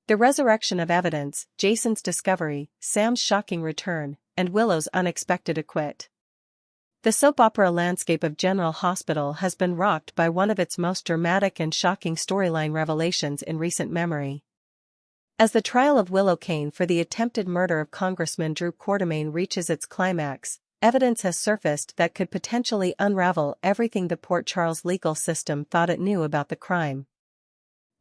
The resurrection of evidence, Jason's discovery, Sam's shocking return, and Willow's unexpected acquit. The soap opera landscape of General Hospital has been rocked by one of its most dramatic and shocking storyline revelations in recent memory. As the trial of Willow Cain for the attempted murder of Congressman Drew Cain reaches its climax, evidence has surfaced that could potentially unravel everything the Port Charles legal system thought it knew about the crime.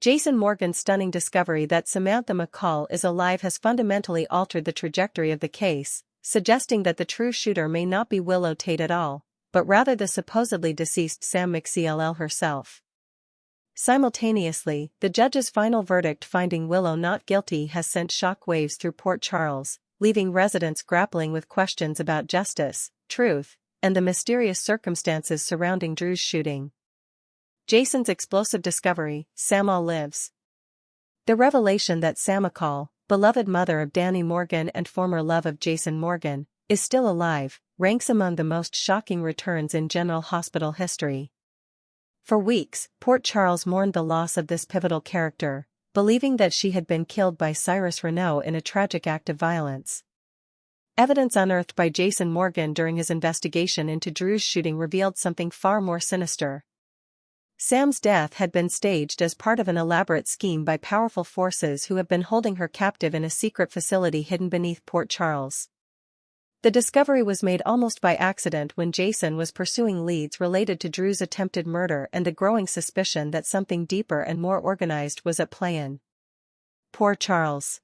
Jason Morgan's stunning discovery that Samantha McCall is alive has fundamentally altered the trajectory of the case, suggesting that the true shooter may not be Willow Tate at all, but rather the supposedly deceased Sam McCall herself. Simultaneously, the judge's final verdict finding Willow not guilty has sent shockwaves through Port Charles, leaving residents grappling with questions about justice, truth, and the mysterious circumstances surrounding Drew's shooting. Jason's explosive discovery, Sam lives. The revelation that Sam McCall, beloved mother of Danny Morgan and former love of Jason Morgan, is still alive, ranks among the most shocking returns in General Hospital history. For weeks, Port Charles mourned the loss of this pivotal character, believing that she had been killed by Cyrus Renault in a tragic act of violence. Evidence unearthed by Jason Morgan during his investigation into Drew's shooting revealed something far more sinister. Sam's death had been staged as part of an elaborate scheme by powerful forces who have been holding her captive in a secret facility hidden beneath Port Charles. The discovery was made almost by accident when Jason was pursuing leads related to Drew's attempted murder and the growing suspicion that something deeper and more organized was at play in Port Charles.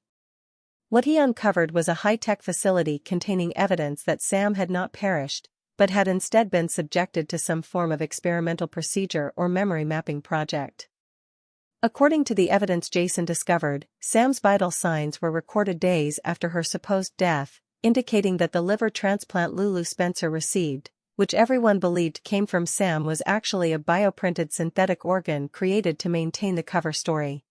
What he uncovered was a high-tech facility containing evidence that Sam had not perished, but had instead been subjected to some form of experimental procedure or memory mapping project. According to the evidence Jason discovered, Sam's vital signs were recorded days after her supposed death, indicating that the liver transplant Lulu Spencer received, which everyone believed came from Sam, was actually a bioprinted synthetic organ created to maintain the cover story.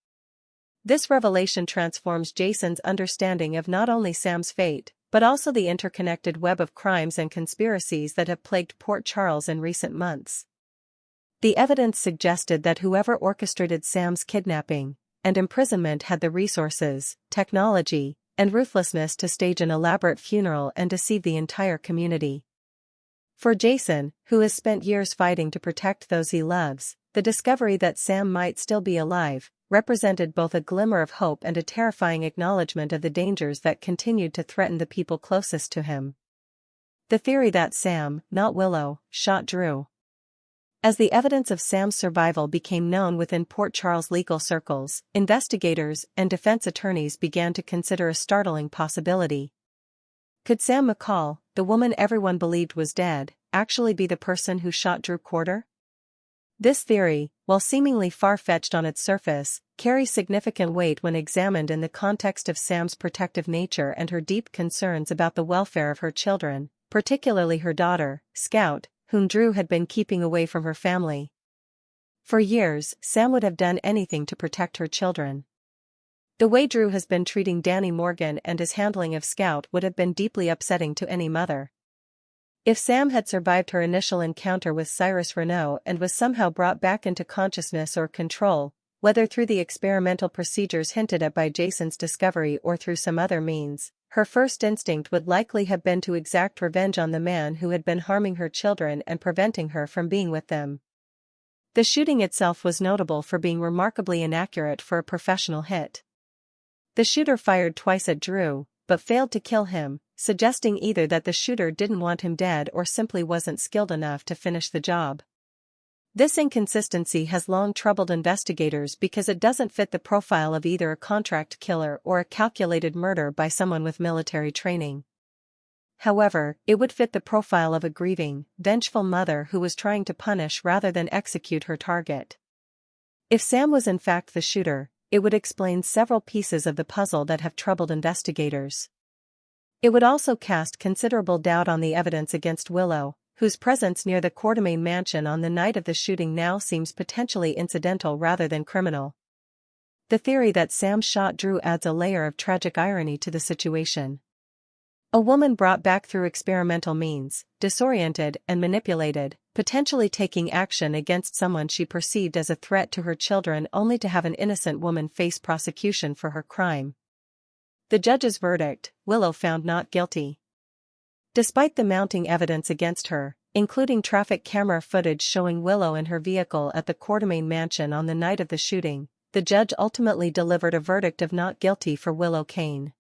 This revelation transforms Jason's understanding of not only Sam's fate, but also the interconnected web of crimes and conspiracies that have plagued Port Charles in recent months. The evidence suggested that whoever orchestrated Sam's kidnapping and imprisonment had the resources, technology, and ruthlessness to stage an elaborate funeral and deceive the entire community. For Jason, who has spent years fighting to protect those he loves, the discovery that Sam might still be alive represented both a glimmer of hope and a terrifying acknowledgement of the dangers that continued to threaten the people closest to him. The theory that Sam, not Willow, shot Drew. As the evidence of Sam's survival became known within Port Charles legal circles, investigators and defense attorneys began to consider a startling possibility. Could Sam McCall, the woman everyone believed was dead, actually be the person who shot Drew Cain? This theory, while seemingly far-fetched on its surface, carries significant weight when examined in the context of Sam's protective nature and her deep concerns about the welfare of her children, particularly her daughter, Scout, whom Drew had been keeping away from her family. For years, Sam would have done anything to protect her children. The way Drew has been treating Danny Morgan and his handling of Scout would have been deeply upsetting to any mother. If Sam had survived her initial encounter with Cyrus Renault and was somehow brought back into consciousness or control, whether through the experimental procedures hinted at by Jason's discovery or through some other means, her first instinct would likely have been to exact revenge on the man who had been harming her children and preventing her from being with them. The shooting itself was notable for being remarkably inaccurate for a professional hit. The shooter fired twice at Drew, but failed to kill him, suggesting either that the shooter didn't want him dead or simply wasn't skilled enough to finish the job. This inconsistency has long troubled investigators because it doesn't fit the profile of either a contract killer or a calculated murder by someone with military training. However, it would fit the profile of a grieving, vengeful mother who was trying to punish rather than execute her target. If Sam was in fact the shooter, it would explain several pieces of the puzzle that have troubled investigators. It would also cast considerable doubt on the evidence against Willow, whose presence near the Cain mansion on the night of the shooting now seems potentially incidental rather than criminal. The theory that Sam shot Drew adds a layer of tragic irony to the situation. A woman brought back through experimental means, disoriented and manipulated, potentially taking action against someone she perceived as a threat to her children only to have an innocent woman face prosecution for her crime. The judge's verdict: Willow found not guilty. Despite the mounting evidence against her, including traffic camera footage showing Willow in her vehicle at the Quartermain mansion on the night of the shooting, the judge ultimately delivered a verdict of not guilty for Willow Cain.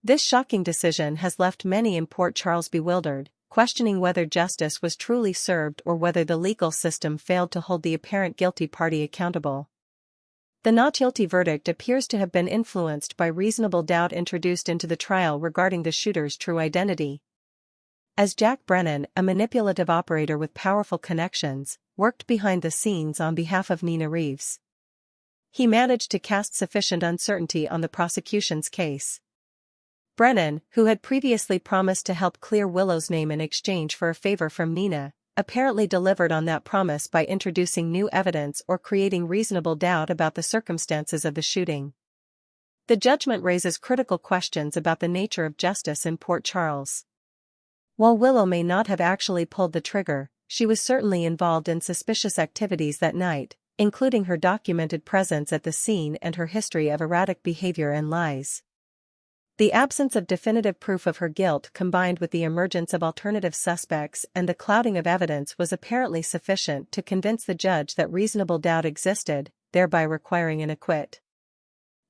This shocking decision has left many in Port Charles bewildered, questioning whether justice was truly served or whether the legal system failed to hold the apparent guilty party accountable. The not guilty verdict appears to have been influenced by reasonable doubt introduced into the trial regarding the shooter's true identity. As Jack Brennan, a manipulative operator with powerful connections, worked behind the scenes on behalf of Nina Reeves, he managed to cast sufficient uncertainty on the prosecution's case. Brennan, who had previously promised to help clear Willow's name in exchange for a favor from Nina, apparently delivered on that promise by introducing new evidence or creating reasonable doubt about the circumstances of the shooting. The judgment raises critical questions about the nature of justice in Port Charles. While Willow may not have actually pulled the trigger, she was certainly involved in suspicious activities that night, including her documented presence at the scene and her history of erratic behavior and lies. The absence of definitive proof of her guilt combined with the emergence of alternative suspects and the clouding of evidence was apparently sufficient to convince the judge that reasonable doubt existed, thereby requiring an acquit.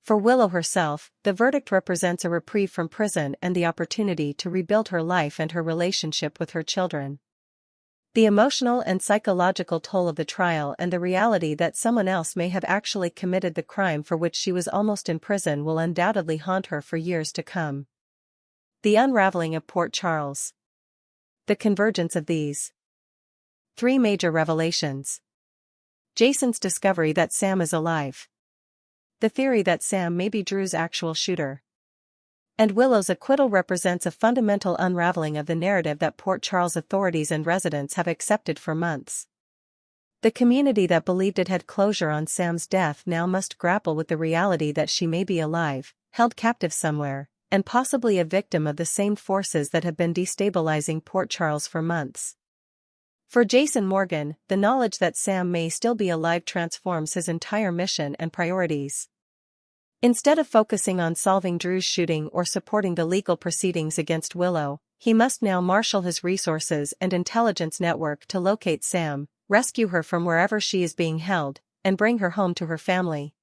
For Willow herself, the verdict represents a reprieve from prison and the opportunity to rebuild her life and her relationship with her children. The emotional and psychological toll of the trial and the reality that someone else may have actually committed the crime for which she was almost in prison will undoubtedly haunt her for years to come. The unraveling of Port Charles. The convergence of these three major revelations. Jason's discovery that Sam is alive. The theory that Sam may be Drew's actual shooter. And Willow's acquittal represents a fundamental unraveling of the narrative that Port Charles authorities and residents have accepted for months. The community that believed it had closure on Sam's death now must grapple with the reality that she may be alive, held captive somewhere, and possibly a victim of the same forces that have been destabilizing Port Charles for months. For Jason Morgan, the knowledge that Sam may still be alive transforms his entire mission and priorities. Instead of focusing on solving Drew's shooting or supporting the legal proceedings against Willow, he must now marshal his resources and intelligence network to locate Sam, rescue her from wherever she is being held, and bring her home to her family.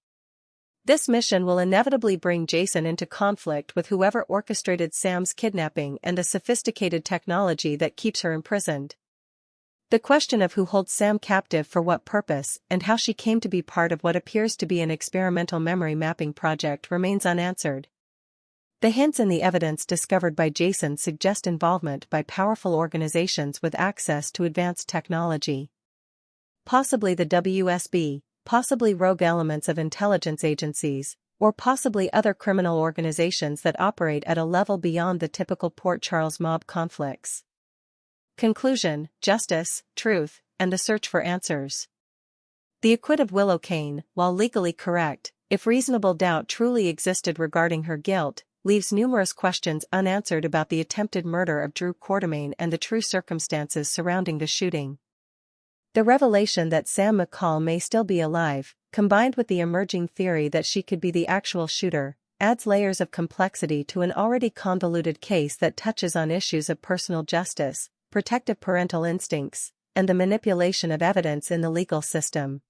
This mission will inevitably bring Jason into conflict with whoever orchestrated Sam's kidnapping and the sophisticated technology that keeps her imprisoned. The question of who holds Sam captive for what purpose and how she came to be part of what appears to be an experimental memory mapping project remains unanswered. The hints in the evidence discovered by Jason suggest involvement by powerful organizations with access to advanced technology. Possibly the WSB, possibly rogue elements of intelligence agencies, or possibly other criminal organizations that operate at a level beyond the typical Port Charles mob conflicts. Conclusion: justice, truth, and the search for answers. The acquit of Willow Cain, while legally correct, if reasonable doubt truly existed regarding her guilt, leaves numerous questions unanswered about the attempted murder of Drew Cain and the true circumstances surrounding the shooting. The revelation that Sam McCall may still be alive, combined with the emerging theory that she could be the actual shooter, adds layers of complexity to an already convoluted case that touches on issues of personal justice, protective parental instincts, and the manipulation of evidence in the legal system.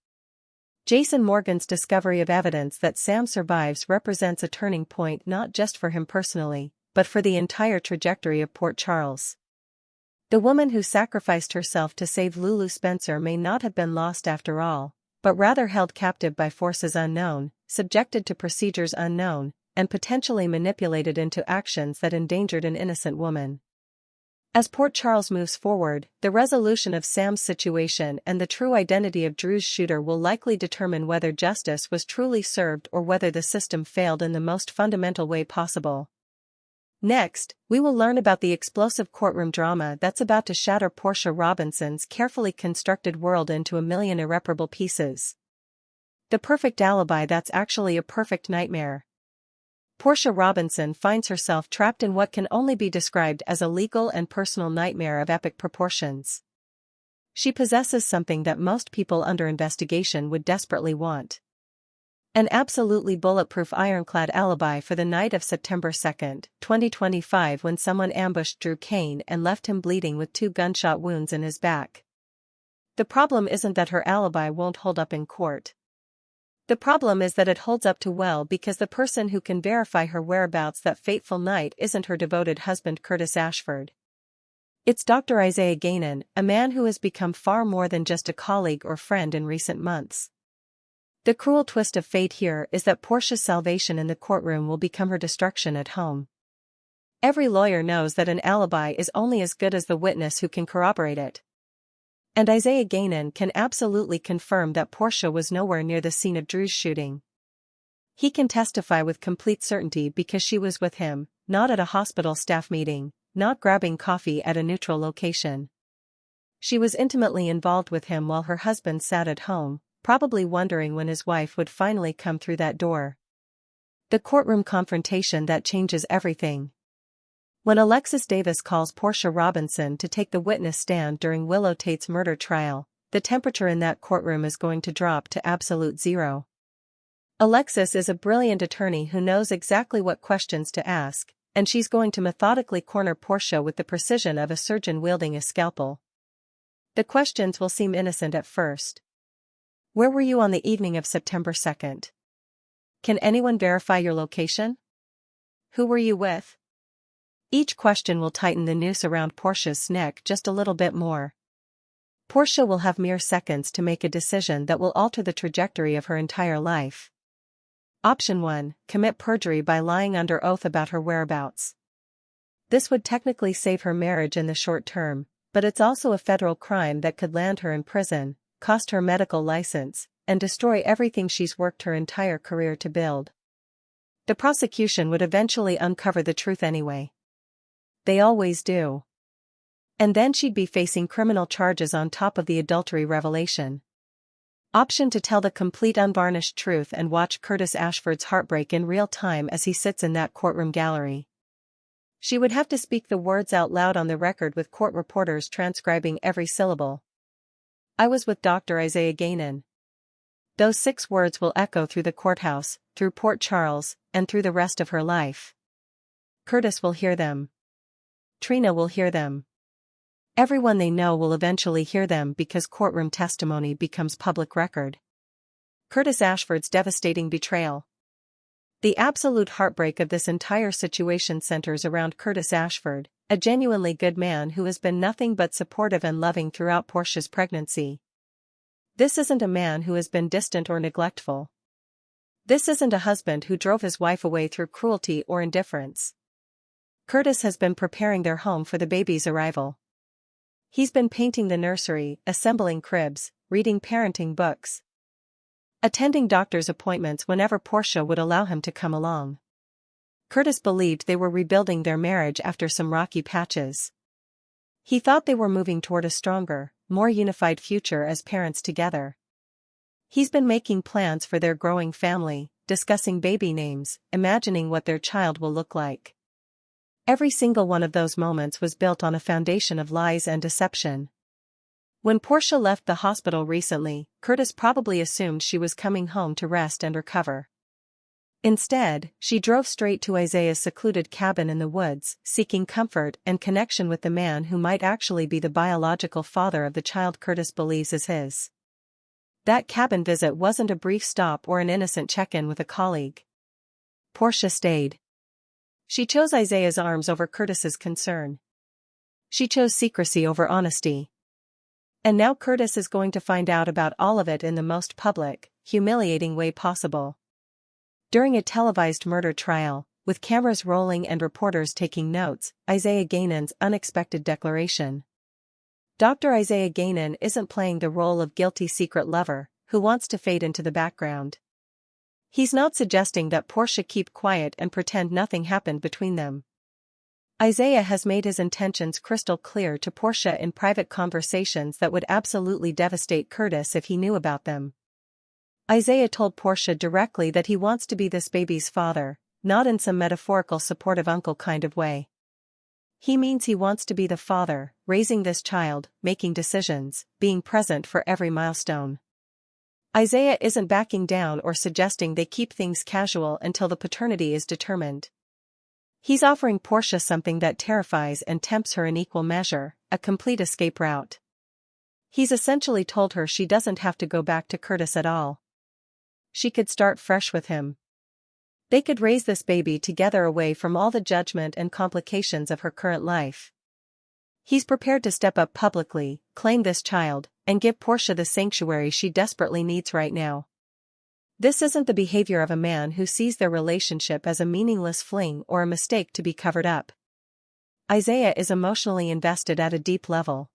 Jason Morgan's discovery of evidence that Sam survives represents a turning point not just for him personally, but for the entire trajectory of Port Charles. The woman who sacrificed herself to save Lulu Spencer may not have been lost after all, but rather held captive by forces unknown, subjected to procedures unknown, and potentially manipulated into actions that endangered an innocent woman. As Port Charles moves forward, the resolution of Sam's situation and the true identity of Drew's shooter will likely determine whether justice was truly served or whether the system failed in the most fundamental way possible. Next, we will learn about the explosive courtroom drama that's about to shatter Portia Robinson's carefully constructed world into a million irreparable pieces. The perfect alibi that's actually a perfect nightmare. Portia Robinson finds herself trapped in what can only be described as a legal and personal nightmare of epic proportions. She possesses something that most people under investigation would desperately want. An absolutely bulletproof ironclad alibi for the night of September 2, 2025, when someone ambushed Drew Cain and left him bleeding with 2 gunshot wounds in his back. The problem isn't that her alibi won't hold up in court. The problem is that it holds up too well because the person who can verify her whereabouts that fateful night isn't her devoted husband Curtis Ashford. It's Dr. Isaiah Gainin, a man who has become far more than just a colleague or friend in recent months. The cruel twist of fate here is that Portia's salvation in the courtroom will become her destruction at home. Every lawyer knows that an alibi is only as good as the witness who can corroborate it. And Isaiah Gainin can absolutely confirm that Portia was nowhere near the scene of Drew's shooting. He can testify with complete certainty because she was with him, not at a hospital staff meeting, not grabbing coffee at a neutral location. She was intimately involved with him while her husband sat at home, probably wondering when his wife would finally come through that door. The courtroom confrontation that changes everything. When Alexis Davis calls Portia Robinson to take the witness stand during Willow Tate's murder trial, the temperature in that courtroom is going to drop to absolute zero. Alexis is a brilliant attorney who knows exactly what questions to ask, and she's going to methodically corner Portia with the precision of a surgeon wielding a scalpel. The questions will seem innocent at first. Where were you on the evening of September 2nd? Can anyone verify your location? Who were you with? Each question will tighten the noose around Portia's neck just a little bit more. Portia will have mere seconds to make a decision that will alter the trajectory of her entire life. Option 1: commit perjury by lying under oath about her whereabouts. This would technically save her marriage in the short term, but it's also a federal crime that could land her in prison, cost her medical license, and destroy everything she's worked her entire career to build. The prosecution would eventually uncover the truth anyway. They always do. And then she'd be facing criminal charges on top of the adultery revelation. Option 2: tell the complete unvarnished truth and watch Curtis Ashford's heartbreak in real time as he sits in that courtroom gallery. She would have to speak the words out loud on the record with court reporters transcribing every syllable. I was with Dr. Isaiah Gainin. Those 6 words will echo through the courthouse, through Port Charles, and through the rest of her life. Curtis will hear them. Trina will hear them. Everyone they know will eventually hear them because courtroom testimony becomes public record. Curtis Ashford's devastating betrayal. The absolute heartbreak of this entire situation centers around Curtis Ashford, a genuinely good man who has been nothing but supportive and loving throughout Portia's pregnancy. This isn't a man who has been distant or neglectful. This isn't a husband who drove his wife away through cruelty or indifference. Curtis has been preparing their home for the baby's arrival. He's been painting the nursery, assembling cribs, reading parenting books, attending doctor's appointments whenever Portia would allow him to come along. Curtis believed they were rebuilding their marriage after some rocky patches. He thought they were moving toward a stronger, more unified future as parents together. He's been making plans for their growing family, discussing baby names, imagining what their child will look like. Every single one of those moments was built on a foundation of lies and deception. When Portia left the hospital recently, Curtis probably assumed she was coming home to rest and recover. Instead, she drove straight to Isaiah's secluded cabin in the woods, seeking comfort and connection with the man who might actually be the biological father of the child Curtis believes is his. That cabin visit wasn't a brief stop or an innocent check-in with a colleague. Portia stayed. She chose Isaiah's arms over Curtis's concern. She chose secrecy over honesty. And now Curtis is going to find out about all of it in the most public, humiliating way possible. During a televised murder trial, with cameras rolling and reporters taking notes, Isaiah Gainin's unexpected declaration. Dr. Isaiah Gainin isn't playing the role of guilty secret lover, who wants to fade into the background. He's not suggesting that Portia keep quiet and pretend nothing happened between them. Isaiah has made his intentions crystal clear to Portia in private conversations that would absolutely devastate Curtis if he knew about them. Isaiah told Portia directly that he wants to be this baby's father, not in some metaphorical supportive uncle kind of way. He means he wants to be the father, raising this child, making decisions, being present for every milestone. Isaiah isn't backing down or suggesting they keep things casual until the paternity is determined. He's offering Portia something that terrifies and tempts her in equal measure, a complete escape route. He's essentially told her she doesn't have to go back to Curtis at all. She could start fresh with him. They could raise this baby together away from all the judgment and complications of her current life. He's prepared to step up publicly, claim this child, and give Portia the sanctuary she desperately needs right now. This isn't the behavior of a man who sees their relationship as a meaningless fling or a mistake to be covered up. Isaiah is emotionally invested at a deep level.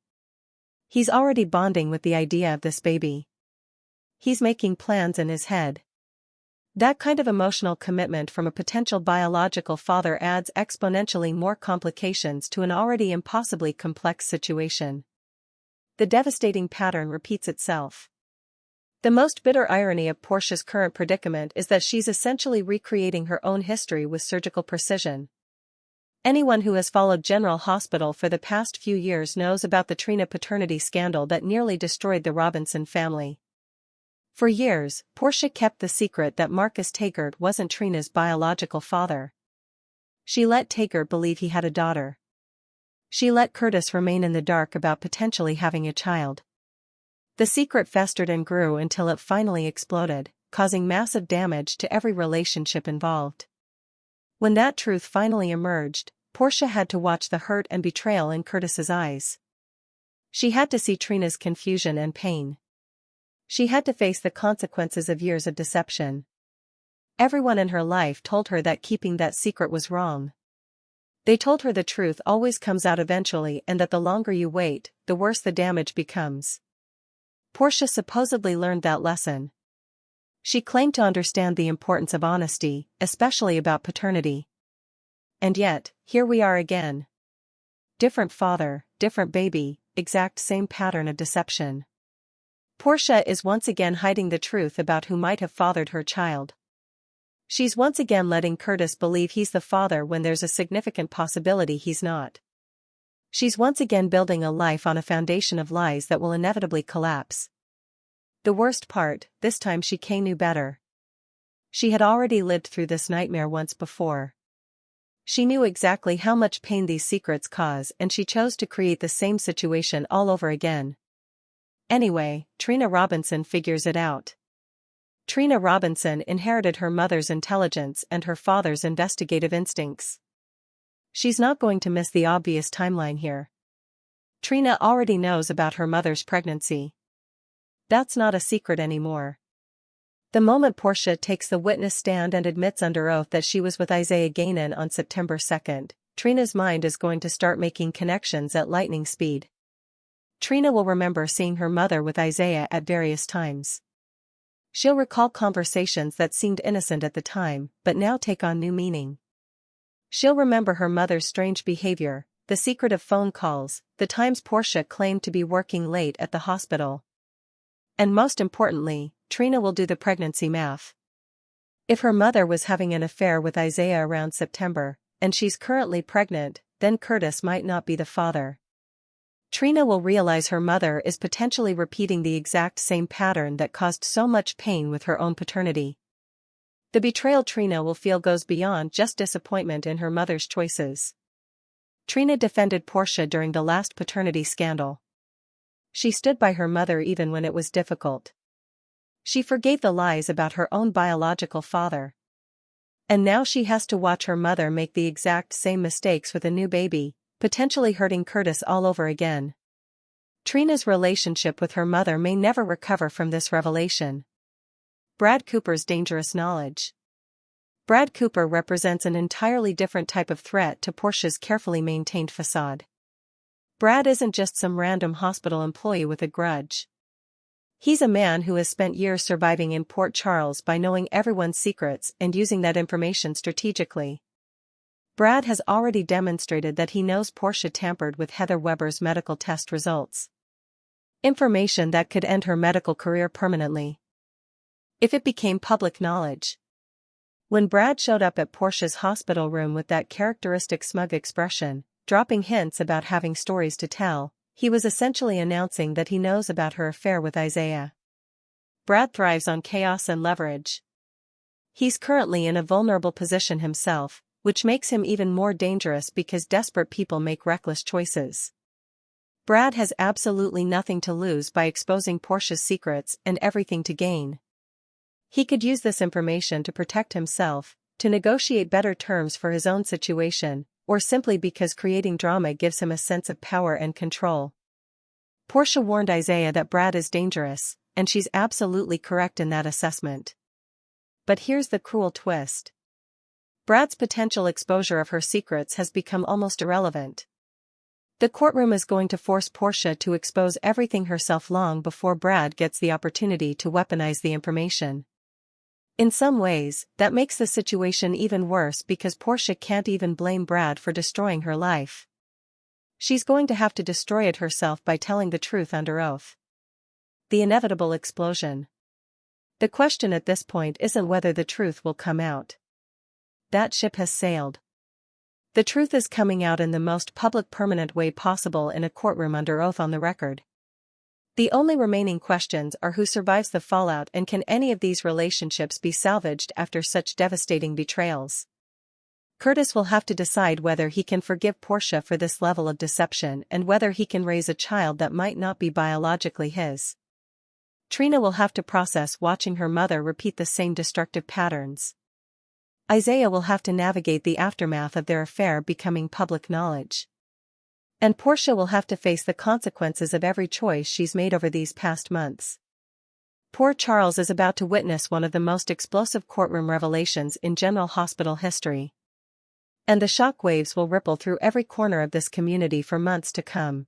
He's already bonding with the idea of this baby. He's making plans in his head. That kind of emotional commitment from a potential biological father adds exponentially more complications to an already impossibly complex situation. The devastating pattern repeats itself. The most bitter irony of Portia's current predicament is that she's essentially recreating her own history with surgical precision. Anyone who has followed General Hospital for the past few years knows about the Trina paternity scandal that nearly destroyed the Robinson family. For years, Portia kept the secret that Marcus Taggart wasn't Trina's biological father. She let Taggart believe he had a daughter. She let Curtis remain in the dark about potentially having a child. The secret festered and grew until it finally exploded, causing massive damage to every relationship involved. When that truth finally emerged, Portia had to watch the hurt and betrayal in Curtis's eyes. She had to see Trina's confusion and pain. She had to face the consequences of years of deception. Everyone in her life told her that keeping that secret was wrong. They told her the truth always comes out eventually and that the longer you wait, the worse the damage becomes. Portia supposedly learned that lesson. She claimed to understand the importance of honesty, especially about paternity. And yet, here we are again. Different father, different baby, exact same pattern of deception. Portia is once again hiding the truth about who might have fathered her child. She's once again letting Curtis believe he's the father when there's a significant possibility he's not. She's once again building a life on a foundation of lies that will inevitably collapse. The worst part, this time Cain knew better. She had already lived through this nightmare once before. She knew exactly how much pain these secrets cause and she chose to create the same situation all over again. Anyway, Trina Robinson figures it out. Trina Robinson inherited her mother's intelligence and her father's investigative instincts. She's not going to miss the obvious timeline here. Trina already knows about her mother's pregnancy. That's not a secret anymore. The moment Portia takes the witness stand and admits under oath that she was with Isaiah Gainin on September 2nd, Trina's mind is going to start making connections at lightning speed. Trina will remember seeing her mother with Isaiah at various times. She'll recall conversations that seemed innocent at the time, but now take on new meaning. She'll remember her mother's strange behavior, the secretive phone calls, the times Portia claimed to be working late at the hospital. And most importantly, Trina will do the pregnancy math. If her mother was having an affair with Isaiah around September, and she's currently pregnant, then Curtis might not be the father. Trina will realize her mother is potentially repeating the exact same pattern that caused so much pain with her own paternity. The betrayal Trina will feel goes beyond just disappointment in her mother's choices. Trina defended Portia during the last paternity scandal. She stood by her mother even when it was difficult. She forgave the lies about her own biological father. And now she has to watch her mother make the exact same mistakes with a new baby, potentially hurting Curtis all over again. Trina's relationship with her mother may never recover from this revelation. Brad Cooper's dangerous knowledge. Brad Cooper represents an entirely different type of threat to Portia's carefully maintained facade. Brad isn't just some random hospital employee with a grudge. He's a man who has spent years surviving in Port Charles by knowing everyone's secrets and using that information strategically. Brad has already demonstrated that he knows Portia tampered with Heather Weber's medical test results. Information that could end her medical career permanently, if it became public knowledge. When Brad showed up at Portia's hospital room with that characteristic smug expression, dropping hints about having stories to tell. He was essentially announcing that he knows about her affair with Isaiah. Brad thrives on chaos and leverage. He's currently in a vulnerable position himself, which makes him even more dangerous because desperate people make reckless choices. Brad has absolutely nothing to lose by exposing Portia's secrets and everything to gain. He could use this information to protect himself, to negotiate better terms for his own situation, or simply because creating drama gives him a sense of power and control. Portia warned Isaiah that Brad is dangerous, and she's absolutely correct in that assessment. But here's the cruel twist. Brad's potential exposure of her secrets has become almost irrelevant. The courtroom is going to force Portia to expose everything herself long before Brad gets the opportunity to weaponize the information. In some ways, that makes the situation even worse because Portia can't even blame Brad for destroying her life. She's going to have to destroy it herself by telling the truth under oath. The inevitable explosion. The question at this point isn't whether the truth will come out. That ship has sailed. The truth is coming out in the most public permanent way possible in a courtroom under oath on the record. The only remaining questions are who survives the fallout and can any of these relationships be salvaged after such devastating betrayals. Curtis will have to decide whether he can forgive Portia for this level of deception and whether he can raise a child that might not be biologically his. Trina will have to process watching her mother repeat the same destructive patterns. Isaiah will have to navigate the aftermath of their affair becoming public knowledge. And Portia will have to face the consequences of every choice she's made over these past months. Poor Charles is about to witness one of the most explosive courtroom revelations in general hospital history. And the shock waves will ripple through every corner of this community for months to come.